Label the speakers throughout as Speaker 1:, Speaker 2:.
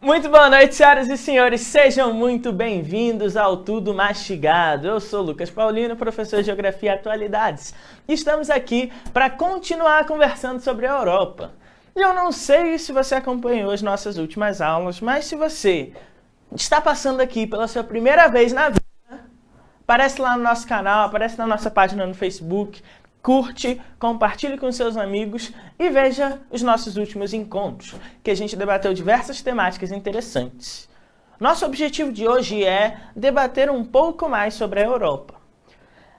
Speaker 1: Muito boa noite, senhoras e senhores, sejam muito bem-vindos ao Tudo Mastigado. Eu sou Lucas Paulino, professor de Geografia e Atualidades, e estamos aqui para continuar conversando sobre a Europa. E eu não sei se você acompanhou as nossas últimas aulas, mas se você está passando aqui pela sua primeira vez na vida, aparece lá no nosso canal, aparece na nossa página no Facebook, curte, compartilhe com seus amigos e veja os nossos últimos encontros, que a gente debateu diversas temáticas interessantes. Nosso objetivo de hoje é debater um pouco mais sobre a Europa.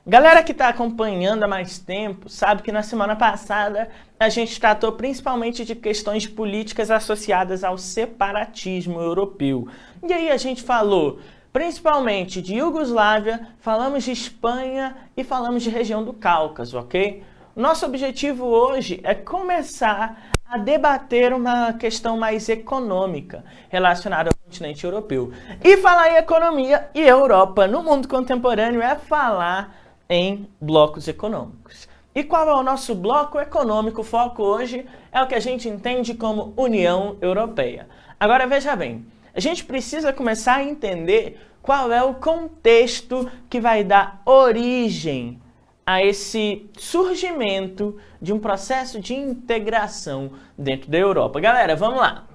Speaker 1: Galera que está acompanhando há mais tempo sabe que na semana passada a gente tratou principalmente de questões políticas associadas ao separatismo europeu. E aí a gente falou principalmente de Iugoslávia, falamos de Espanha e falamos de região do Cáucaso, ok? Nosso objetivo hoje é começar a debater uma questão mais econômica relacionada ao continente europeu. E falar em economia e Europa no mundo contemporâneo é falar em blocos econômicos. E qual é o nosso bloco econômico? O foco hoje é o que a gente entende como União Europeia. Agora veja bem, a gente precisa começar a entender qual é o contexto que vai dar origem a esse surgimento de um processo de integração dentro da Europa. Galera, vamos lá.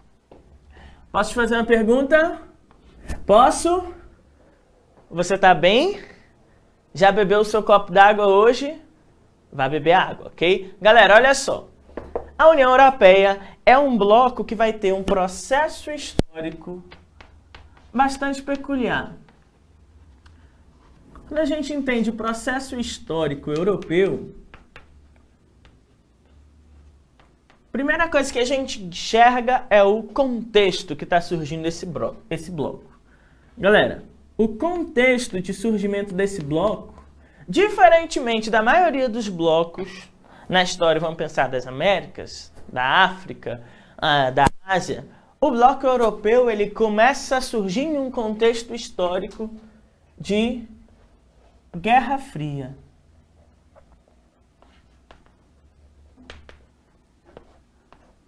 Speaker 1: Posso te fazer uma pergunta? Posso? Você tá bem? Já bebeu o seu copo d'água hoje? Vai beber água, ok? Galera, olha só. A União Europeia é um bloco que vai ter um processo histórico bastante peculiar. Quando a gente entende o processo histórico europeu, a primeira coisa que a gente enxerga é o contexto que está surgindo esse bloco. Galera, o contexto de surgimento desse bloco, diferentemente da maioria dos blocos na história, vamos pensar das Américas, da África, da Ásia, o bloco europeu ele começa a surgir em um contexto histórico de Guerra Fria.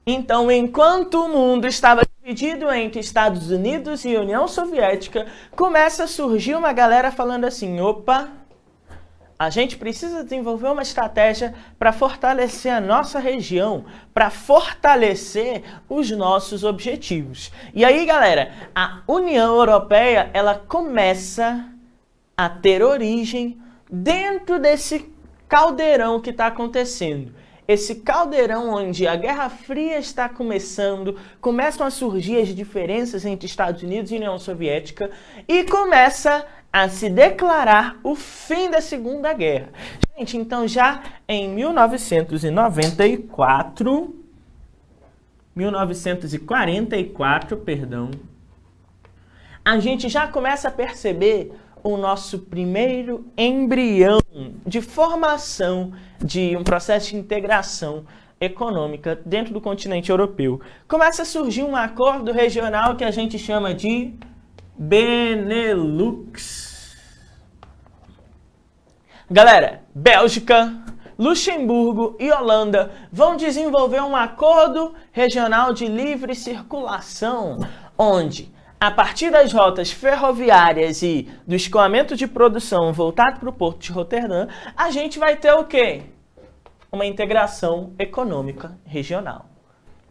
Speaker 1: Então, enquanto o mundo estava dividido entre Estados Unidos e União Soviética, começa a surgir uma galera falando assim, opa, a gente precisa desenvolver uma estratégia para fortalecer a nossa região, para fortalecer os nossos objetivos. E aí, galera, a União Europeia, ela começa a ter origem dentro desse caldeirão que está acontecendo. Esse caldeirão onde a Guerra Fria está começando, começam a surgir as diferenças entre Estados Unidos e União Soviética e começa a se declarar o fim da Segunda Guerra. Gente, então já em 1944, a gente já começa a perceber o nosso primeiro embrião de formação de um processo de integração econômica dentro do continente europeu. Começa a surgir um acordo regional que a gente chama de Benelux. Galera, Bélgica, Luxemburgo e Holanda vão desenvolver um acordo regional de livre circulação, onde, a partir das rotas ferroviárias e do escoamento de produção voltado para o porto de Roterdã, a gente vai ter o quê? Uma integração econômica regional.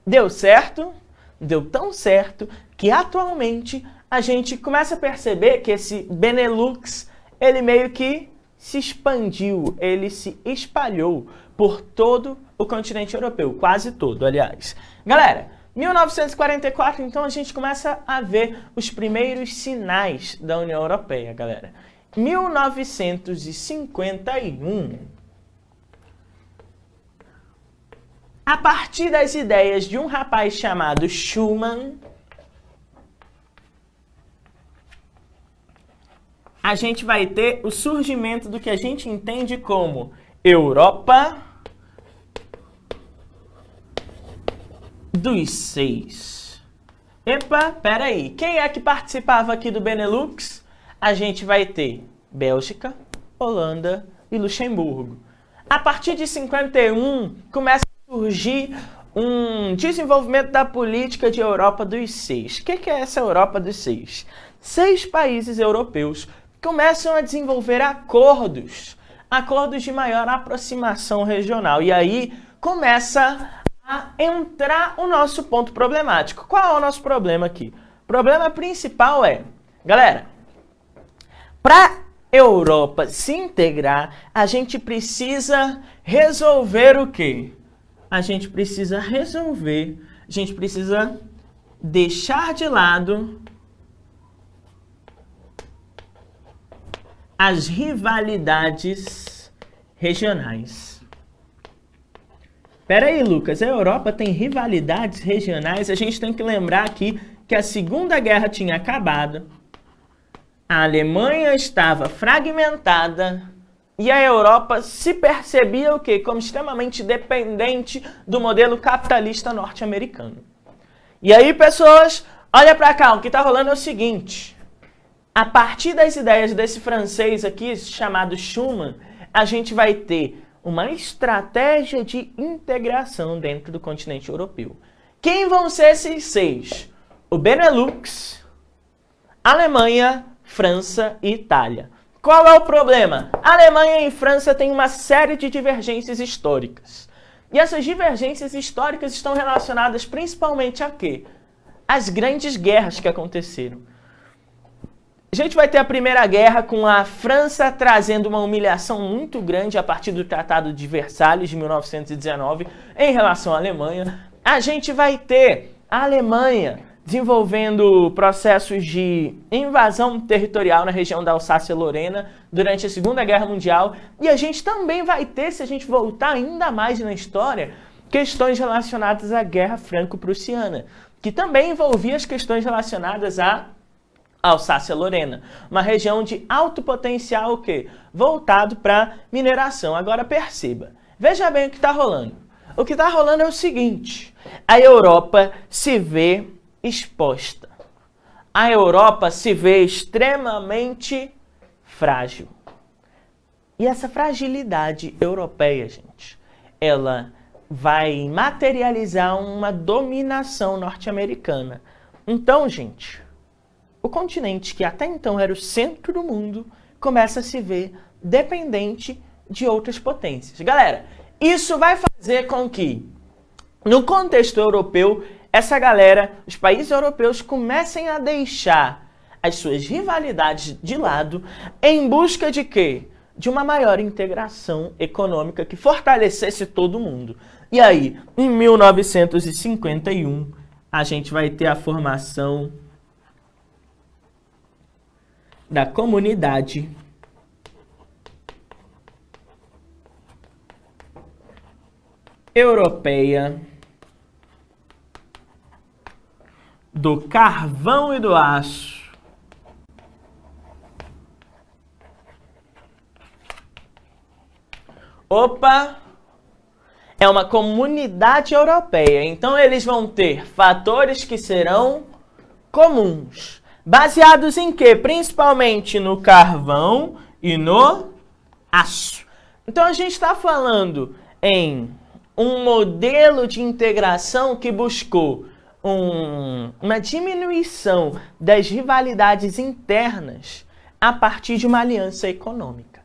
Speaker 1: Deu certo? Deu tão certo que atualmente a gente começa a perceber que esse Benelux, ele meio que se expandiu, ele se espalhou por todo o continente europeu, quase todo, aliás. Galera, 1944, então a gente começa a ver os primeiros sinais da União Europeia, galera. 1951, a partir das ideias de um rapaz chamado Schuman, a gente vai ter o surgimento do que a gente entende como Europa dos 6. Epa, peraí. Quem é que participava aqui do Benelux? A gente vai ter Bélgica, Holanda e Luxemburgo. A partir de 51, começa a surgir um desenvolvimento da política de Europa dos Seis. O que é essa Europa dos Seis? 6 países europeus começam a desenvolver acordos de maior aproximação regional. E aí começa a entrar o nosso ponto problemático. Qual é o nosso problema aqui? O problema principal é, galera, para Europa se integrar, a gente precisa resolver o quê? A gente precisa deixar de lado as rivalidades regionais. Pera aí, Lucas, a Europa tem rivalidades regionais? A gente tem que lembrar aqui que a Segunda Guerra tinha acabado, a Alemanha estava fragmentada e a Europa se percebia o quê? Como extremamente dependente do modelo capitalista norte-americano. E aí, pessoas, olha para cá, o que está rolando é o seguinte. A partir das ideias desse francês aqui, chamado Schuman, a gente vai ter uma estratégia de integração dentro do continente europeu. Quem vão ser esses 6? O Benelux, Alemanha, França e Itália. Qual é o problema? A Alemanha e França têm uma série de divergências históricas. E essas divergências históricas estão relacionadas principalmente a quê? As grandes guerras que aconteceram. A gente vai ter a Primeira Guerra com a França trazendo uma humilhação muito grande a partir do Tratado de Versalhes de 1919 em relação à Alemanha. A gente vai ter a Alemanha desenvolvendo processos de invasão territorial na região da Alsácia-Lorena durante a Segunda Guerra Mundial. E a gente também vai ter, se a gente voltar ainda mais na história, questões relacionadas à Guerra Franco-Prussiana, que também envolvia as questões relacionadas à Alsácia-Lorena, uma região de alto potencial o quê? Voltado para mineração. Agora perceba, veja bem o que está rolando. O que está rolando é o seguinte, a Europa se vê exposta. A Europa se vê extremamente frágil. E essa fragilidade europeia, gente, ela vai materializar uma dominação norte-americana. Então, gente, o continente que até então era o centro do mundo começa a se ver dependente de outras potências. Galera, isso vai fazer com que, no contexto europeu, essa galera, os países europeus, comecem a deixar as suas rivalidades de lado em busca de quê? De uma maior integração econômica que fortalecesse todo mundo. E aí, em 1951, a gente vai ter a formação da Comunidade Europeia do Carvão e do Aço. Opa! É uma comunidade europeia, então eles vão ter fatores que serão comuns. Baseados em quê? Principalmente no carvão e no aço. Então a gente está falando em um modelo de integração que buscou uma diminuição das rivalidades internas a partir de uma aliança econômica.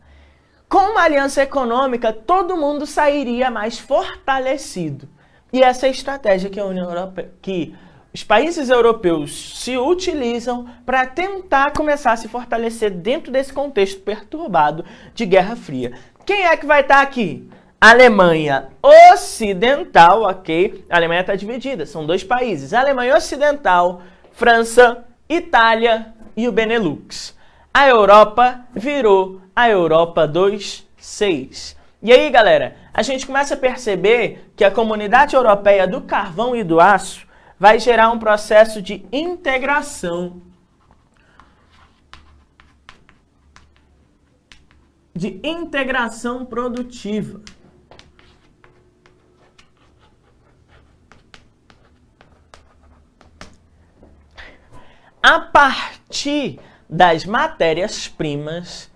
Speaker 1: Com uma aliança econômica, todo mundo sairia mais fortalecido. E essa é a estratégia que a União Europeia, que os países europeus se utilizam para tentar começar a se fortalecer dentro desse contexto perturbado de Guerra Fria. Quem é que vai estar aqui? Alemanha Ocidental, ok? A Alemanha está dividida, são 2 países. Alemanha Ocidental, França, Itália e o Benelux. A Europa virou a Europa dos 6. E aí, galera, a gente começa a perceber que a Comunidade Europeia do Carvão e do Aço vai gerar um processo de integração, produtiva. A partir das matérias-primas,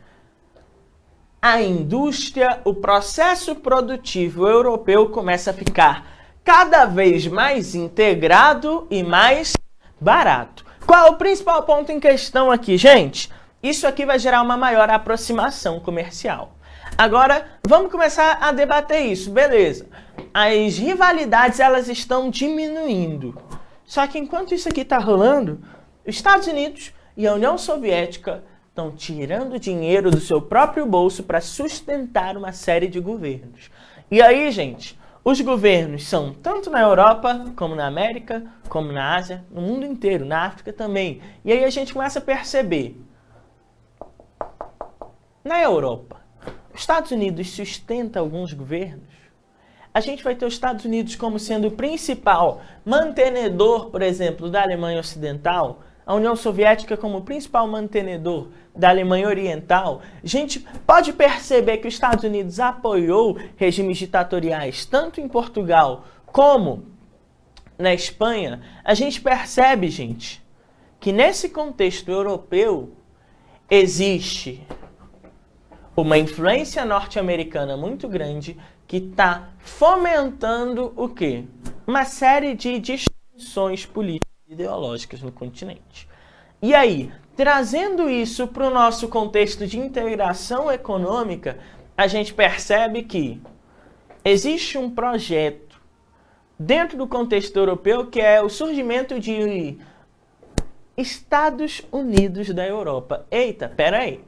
Speaker 1: a indústria, o processo produtivo europeu começa a ficar cada vez mais integrado e mais barato. Qual é o principal ponto em questão aqui, gente? Isso aqui vai gerar uma maior aproximação comercial. Agora, vamos começar a debater isso, beleza? As rivalidades, elas estão diminuindo. Só que enquanto isso aqui está rolando, os Estados Unidos e a União Soviética estão tirando dinheiro do seu próprio bolso para sustentar uma série de governos. E aí, gente, os governos são tanto na Europa, como na América, como na Ásia, no mundo inteiro, na África também. E aí a gente começa a perceber. Na Europa, os Estados Unidos sustenta alguns governos. A gente vai ter os Estados Unidos como sendo o principal mantenedor, por exemplo, da Alemanha Ocidental, a União Soviética como o principal mantenedor da Alemanha Oriental. A gente pode perceber que os Estados Unidos apoiou regimes ditatoriais, tanto em Portugal como na Espanha. A gente percebe, gente, que nesse contexto europeu existe uma influência norte-americana muito grande que está fomentando o quê? Uma série de distinções políticas e ideológicas no continente. E aí, trazendo isso para o nosso contexto de integração econômica, a gente percebe que existe um projeto dentro do contexto europeu que é o surgimento de Estados Unidos da Europa. Eita, peraí.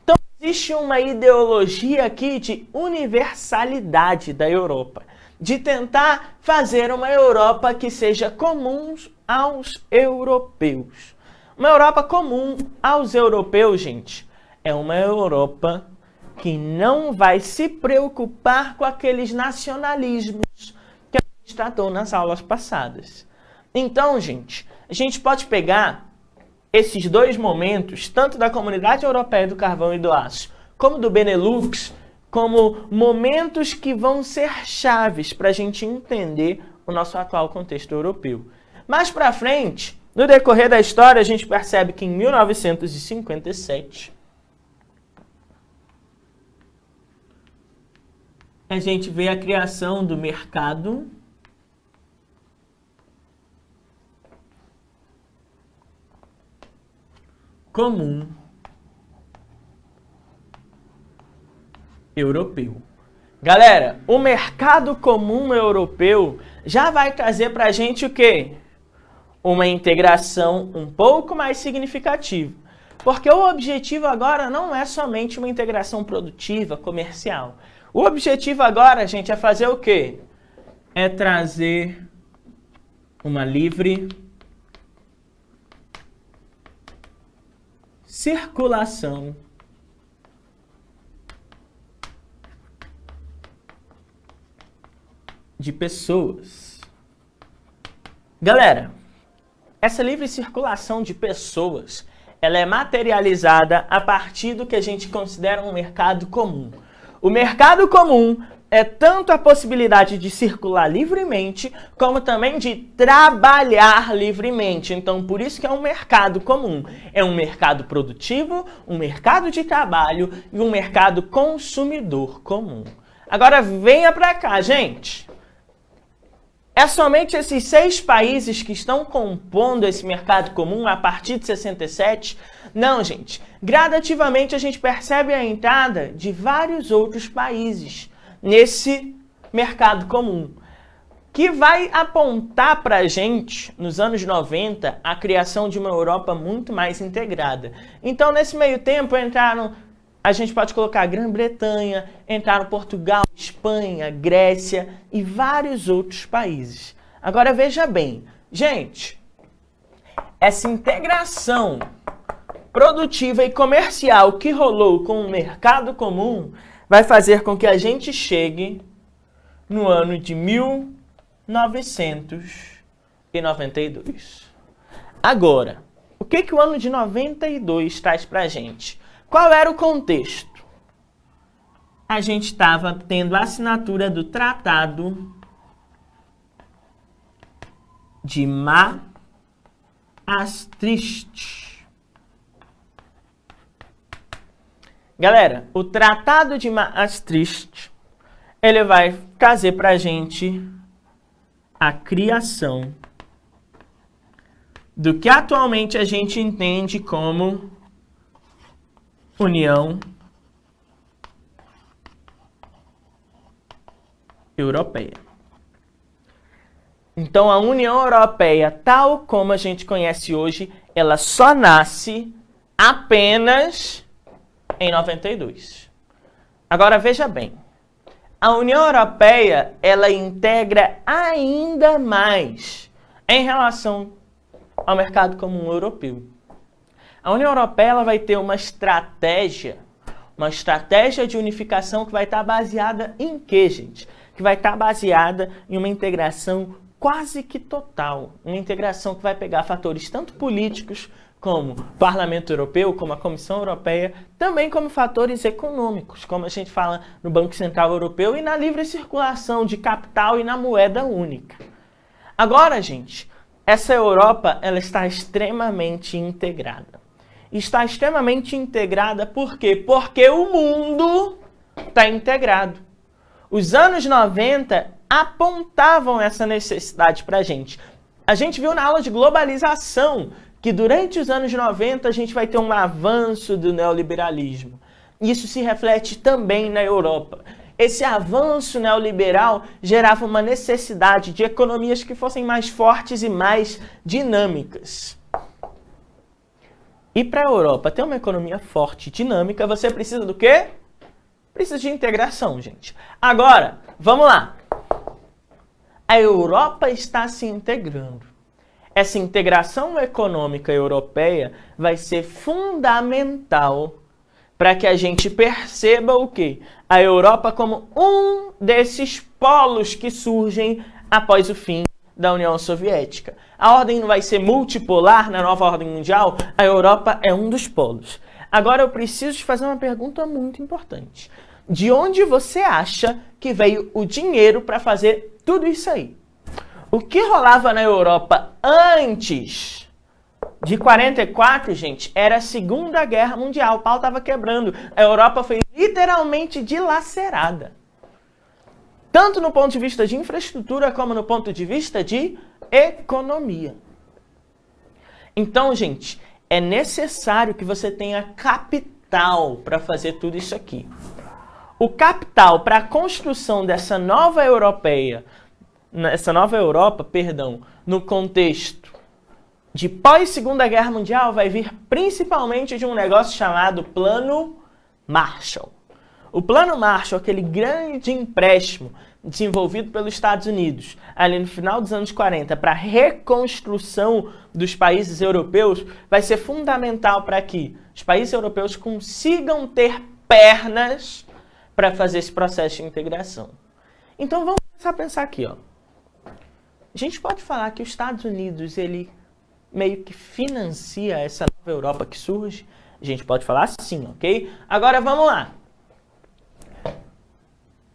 Speaker 1: Então, existe uma ideologia aqui de universalidade da Europa, de tentar fazer uma Europa que seja comum aos europeus. Uma Europa comum aos europeus, gente, é uma Europa que não vai se preocupar com aqueles nacionalismos que a gente tratou nas aulas passadas. Então, gente, a gente pode pegar esses dois momentos, tanto da Comunidade Europeia do Carvão e do Aço, como do Benelux, como momentos que vão ser chaves para a gente entender o nosso atual contexto europeu. Mais para frente, no decorrer da história, a gente percebe que em 1957, a gente vê a criação do mercado comum europeu. Galera, o mercado comum europeu já vai trazer para a gente o quê? Uma integração um pouco mais significativa. Porque o objetivo agora não é somente uma integração produtiva, comercial. O objetivo agora, gente, é fazer o quê? É trazer uma livre circulação de pessoas. Galera, essa livre circulação de pessoas, ela é materializada a partir do que a gente considera um mercado comum. O mercado comum é tanto a possibilidade de circular livremente, como também de trabalhar livremente. Então, por isso que é um mercado comum. É um mercado produtivo, um mercado de trabalho e um mercado consumidor comum. Agora, venha para cá, gente. É somente esses 6 países que estão compondo esse mercado comum a partir de 67? Não, gente. Gradativamente a gente percebe a entrada de vários outros países nesse mercado comum, que vai apontar para a gente, nos anos 90, a criação de uma Europa muito mais integrada. Então, nesse meio tempo, entraram, a gente pode colocar a Grã-Bretanha, entraram Portugal, Espanha, Grécia e vários outros países. Agora, veja bem, gente, essa integração produtiva e comercial que rolou com o mercado comum vai fazer com que a gente chegue no ano de 1992. Agora, o que o ano de 92 traz pra gente? Qual era o contexto? A gente estava tendo a assinatura do Tratado de Maastricht. Galera, o Tratado de Maastricht, ele vai trazer pra gente a criação do que atualmente a gente entende como União Europeia. Então, a União Europeia, tal como a gente conhece hoje, ela só nasce apenas em 92. Agora, veja bem. A União Europeia, ela integra ainda mais em relação ao mercado comum europeu. A União Europeia, ela vai ter uma estratégia de unificação que vai estar baseada em quê, gente? Que vai estar baseada em uma integração quase que total. Uma integração que vai pegar fatores tanto políticos como o Parlamento Europeu, como a Comissão Europeia, também como fatores econômicos, como a gente fala no Banco Central Europeu e na livre circulação de capital e na moeda única. Agora, gente, essa Europa, ela está extremamente integrada. Está extremamente integrada por quê? Porque o mundo está integrado. Os anos 90 apontavam essa necessidade para a gente. A gente viu na aula de globalização que durante os anos 90 a gente vai ter um avanço do neoliberalismo. Isso se reflete também na Europa. Esse avanço neoliberal gerava uma necessidade de economias que fossem mais fortes e mais dinâmicas. E para a Europa ter uma economia forte e dinâmica, você precisa do quê? Precisa de integração, gente. Agora, vamos lá. A Europa está se integrando. Essa integração econômica europeia vai ser fundamental para que a gente perceba o quê? A Europa como um desses polos que surgem após o fim da União Soviética. A ordem não vai ser multipolar na nova ordem mundial, a Europa é um dos polos. Agora eu preciso te fazer uma pergunta muito importante. De onde você acha que veio o dinheiro para fazer tudo isso aí? O que rolava na Europa antes de 44, gente, era a Segunda Guerra Mundial. O pau estava quebrando. A Europa foi literalmente dilacerada. Tanto no ponto de vista de infraestrutura, como no ponto de vista de economia. Então, gente, é necessário que você tenha capital para fazer tudo isso aqui. O capital para a construção dessa nova Europa, no contexto de pós-Segunda Guerra Mundial, vai vir principalmente de um negócio chamado Plano Marshall. O Plano Marshall, aquele grande empréstimo desenvolvido pelos Estados Unidos ali no final dos anos 40 para a reconstrução dos países europeus, vai ser fundamental para que os países europeus consigam ter pernas para fazer esse processo de integração. Então vamos começar a pensar aqui, ó. A gente pode falar que os Estados Unidos, ele meio que financia essa nova Europa que surge? A gente pode falar sim, ok? Agora vamos lá.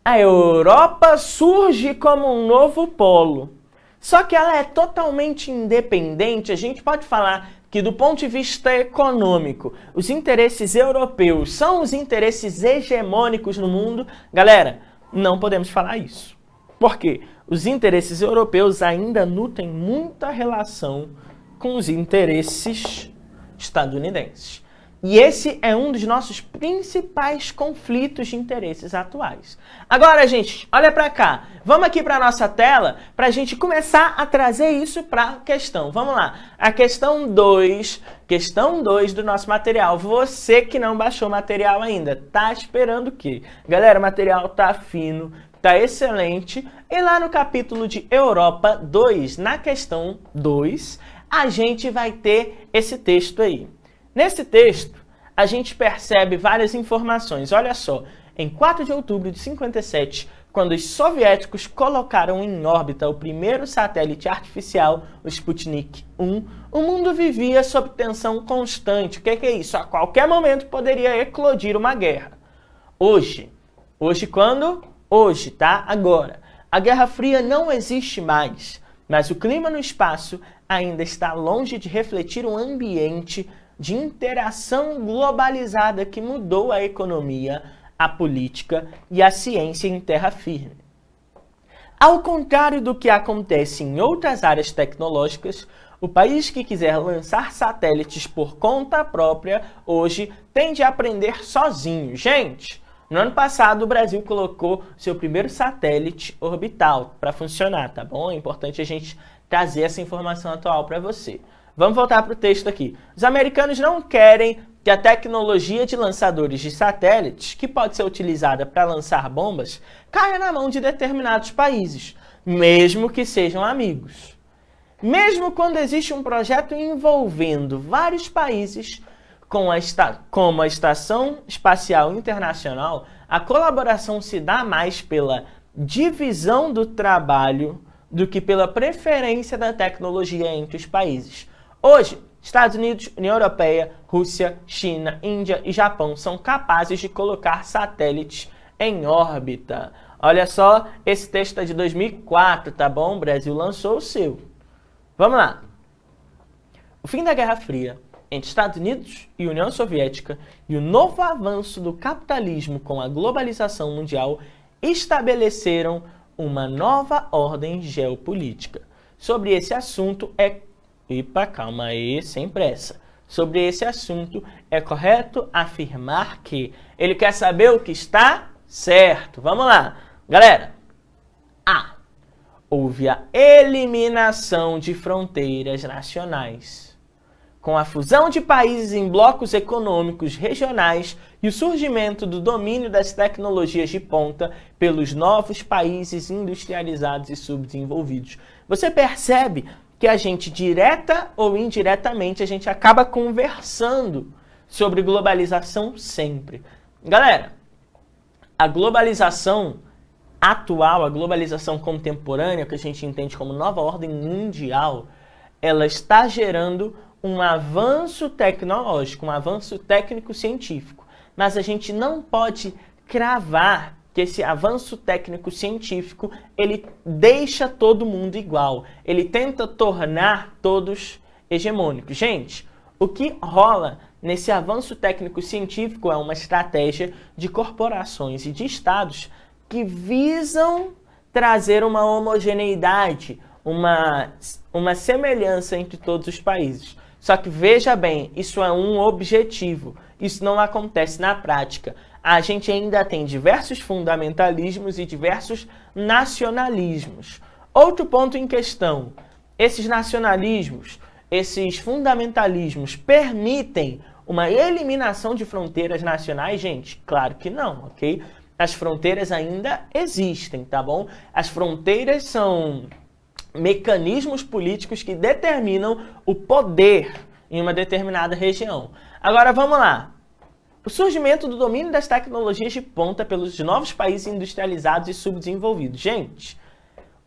Speaker 1: A Europa surge como um novo polo. Só que ela é totalmente independente. A gente pode falar que do ponto de vista econômico, os interesses europeus são os interesses hegemônicos no mundo. Galera, não podemos falar isso. Por quê? Os interesses europeus ainda nutrem muita relação com os interesses estadunidenses. E esse é um dos nossos principais conflitos de interesses atuais. Agora, gente, olha para cá. Vamos aqui para a nossa tela para a gente começar a trazer isso para a questão. Vamos lá. A questão 2 do nosso material. Você que não baixou o material ainda, tá esperando o quê? Galera, o material tá fino, tá excelente. E lá no capítulo de Europa 2, na questão 2, a gente vai ter esse texto aí. Nesse texto, a gente percebe várias informações. Olha só, em 4 de outubro de 57, quando os soviéticos colocaram em órbita o primeiro satélite artificial, o Sputnik 1, o mundo vivia sob tensão constante. O que é isso? A qualquer momento poderia eclodir uma guerra. Hoje quando? Hoje, tá? Agora. A Guerra Fria não existe mais, mas o clima no espaço ainda está longe de refletir um ambiente de interação globalizada que mudou a economia, a política e a ciência em terra firme. Ao contrário do que acontece em outras áreas tecnológicas, o país que quiser lançar satélites por conta própria hoje tende a aprender sozinho. Gente, no ano passado o Brasil colocou seu primeiro satélite orbital para funcionar, tá bom? É importante a gente trazer essa informação atual para você. Vamos voltar para o texto aqui. Os americanos não querem que a tecnologia de lançadores de satélites, que pode ser utilizada para lançar bombas, caia na mão de determinados países, mesmo que sejam amigos. Mesmo quando existe um projeto envolvendo vários países, como a Estação Espacial Internacional, a colaboração se dá mais pela divisão do trabalho do que pela preferência da tecnologia entre os países. Hoje, Estados Unidos, União Europeia, Rússia, China, Índia e Japão são capazes de colocar satélites em órbita. Olha só, esse texto é de 2004, tá bom? O Brasil lançou o seu. Vamos lá. O fim da Guerra Fria entre Estados Unidos e União Soviética e o novo avanço do capitalismo com a globalização mundial estabeleceram uma nova ordem geopolítica. Sobre esse assunto calma aí, sem pressa. Sobre esse assunto, é correto afirmar que ele quer saber o que está certo. Vamos lá. Galera, houve a eliminação de fronteiras nacionais. Com a fusão de países em blocos econômicos regionais e o surgimento do domínio das tecnologias de ponta pelos novos países industrializados e subdesenvolvidos. Você percebe que a gente, direta ou indiretamente, a gente acaba conversando sobre globalização sempre. Galera, a globalização atual, a globalização contemporânea, que a gente entende como nova ordem mundial, ela está gerando um avanço tecnológico, um avanço técnico-científico. Mas a gente não pode cravar que esse avanço técnico-científico, ele deixa todo mundo igual. Ele tenta tornar todos hegemônicos. Gente, o que rola nesse avanço técnico-científico é uma estratégia de corporações e de estados que visam trazer uma homogeneidade, uma semelhança entre todos os países. Só que veja bem, isso é um objetivo, isso não acontece na prática. A gente ainda tem diversos fundamentalismos e diversos nacionalismos. Outro ponto em questão, esses nacionalismos, esses fundamentalismos permitem uma eliminação de fronteiras nacionais? Gente, claro que não, ok? As fronteiras ainda existem, tá bom? As fronteiras são mecanismos políticos que determinam o poder em uma determinada região. Agora vamos lá. O surgimento do domínio das tecnologias de ponta pelos novos países industrializados e subdesenvolvidos. Gente,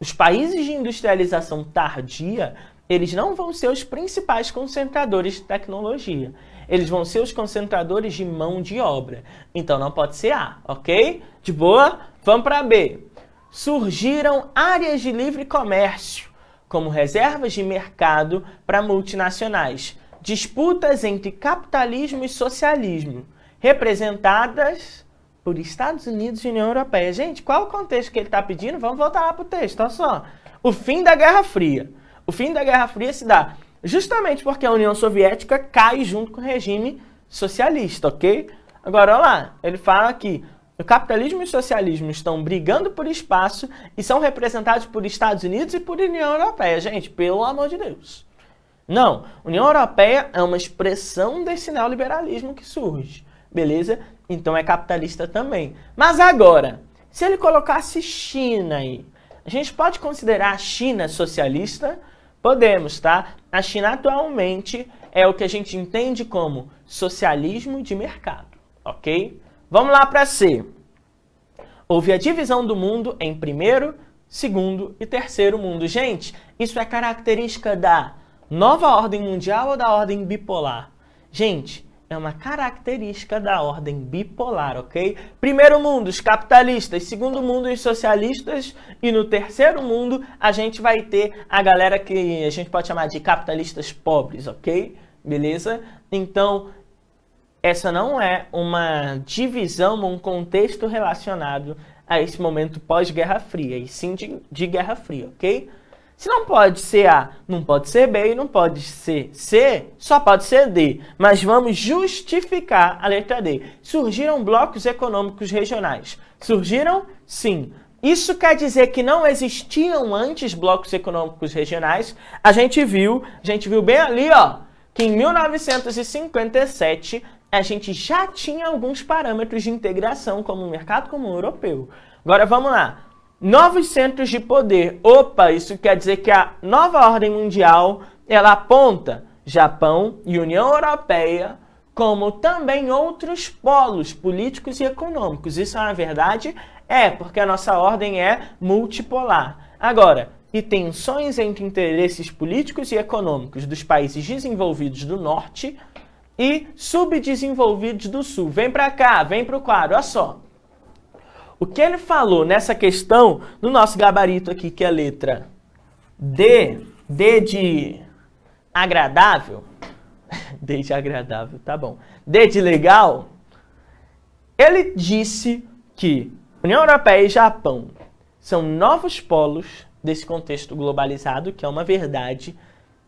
Speaker 1: os países de industrialização tardia, eles não vão ser os principais concentradores de tecnologia. Eles vão ser os concentradores de mão de obra. Então não pode ser A, ok? De boa? Vamos para B. Surgiram áreas de livre comércio, como reservas de mercado para multinacionais. Disputas entre capitalismo e socialismo, representadas por Estados Unidos e União Europeia. Gente, qual o contexto que ele está pedindo? Vamos voltar lá para o texto, olha só. O fim da Guerra Fria. O fim da Guerra Fria se dá justamente porque a União Soviética cai junto com o regime socialista, ok? Agora, olha lá, ele fala que o capitalismo e o socialismo estão brigando por espaço e são representados por Estados Unidos e por União Europeia. Gente, pelo amor de Deus. Não, União Europeia é uma expressão desse neoliberalismo que surge. Beleza? Então é capitalista também. Mas agora, se ele colocasse China aí, a gente pode considerar a China socialista? Podemos, tá? A China atualmente é o que a gente entende como socialismo de mercado, ok? Vamos lá para C. Houve a divisão do mundo em primeiro, segundo e terceiro mundo. Gente, isso é característica da nova ordem mundial ou da ordem bipolar? Gente, é uma característica da ordem bipolar, ok? Primeiro mundo, os capitalistas. Segundo mundo, os socialistas. E no terceiro mundo, a gente vai ter a galera que a gente pode chamar de capitalistas pobres, ok? Beleza? Então, essa não é uma divisão, um contexto relacionado a esse momento pós-Guerra Fria, e sim de Guerra Fria, ok? Se não pode ser A, não pode ser B, e não pode ser C, só pode ser D. Mas vamos justificar a letra D. Surgiram blocos econômicos regionais. Surgiram? Sim. Isso quer dizer que não existiam antes blocos econômicos regionais. A gente viu bem ali, ó, que em 1957 a gente já tinha alguns parâmetros de integração, como o mercado comum europeu. Agora vamos lá. Novos centros de poder. Opa, isso quer dizer que a nova ordem mundial, ela aponta Japão e União Europeia como também outros polos políticos e econômicos. Isso, na verdade, porque a nossa ordem é multipolar. Agora, e tensões entre interesses políticos e econômicos dos países desenvolvidos do norte e subdesenvolvidos do sul. Vem para cá, vem para o quadro, olha só. O que ele falou nessa questão, no nosso gabarito aqui, que é a letra D, D de agradável, D de agradável, tá bom, D de legal, ele disse que União Europeia e Japão são novos polos desse contexto globalizado, que é uma verdade,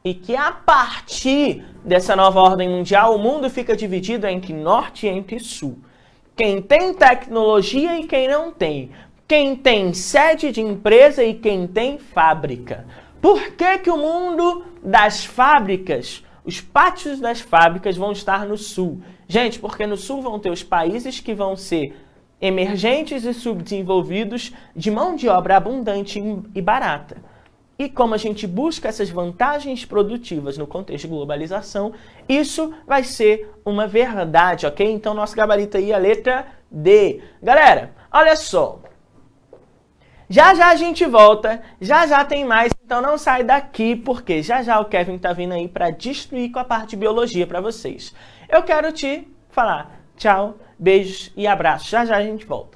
Speaker 1: e que a partir dessa nova ordem mundial, o mundo fica dividido entre norte e entre sul. Quem tem tecnologia e quem não tem. Quem tem sede de empresa e quem tem fábrica. Por que que o mundo das fábricas, os pátios das fábricas vão estar no sul? Gente, porque no sul vão ter os países que vão ser emergentes e subdesenvolvidos de mão de obra abundante e barata. E como a gente busca essas vantagens produtivas no contexto de globalização, isso vai ser uma verdade, ok? Então, nosso gabarito aí é a letra D. Galera, olha só. Já já a gente volta, já já tem mais, então não sai daqui, porque já já o Kevin tá vindo aí para destruir com a parte de biologia para vocês. Eu quero te falar tchau, beijos e abraços. Já já a gente volta.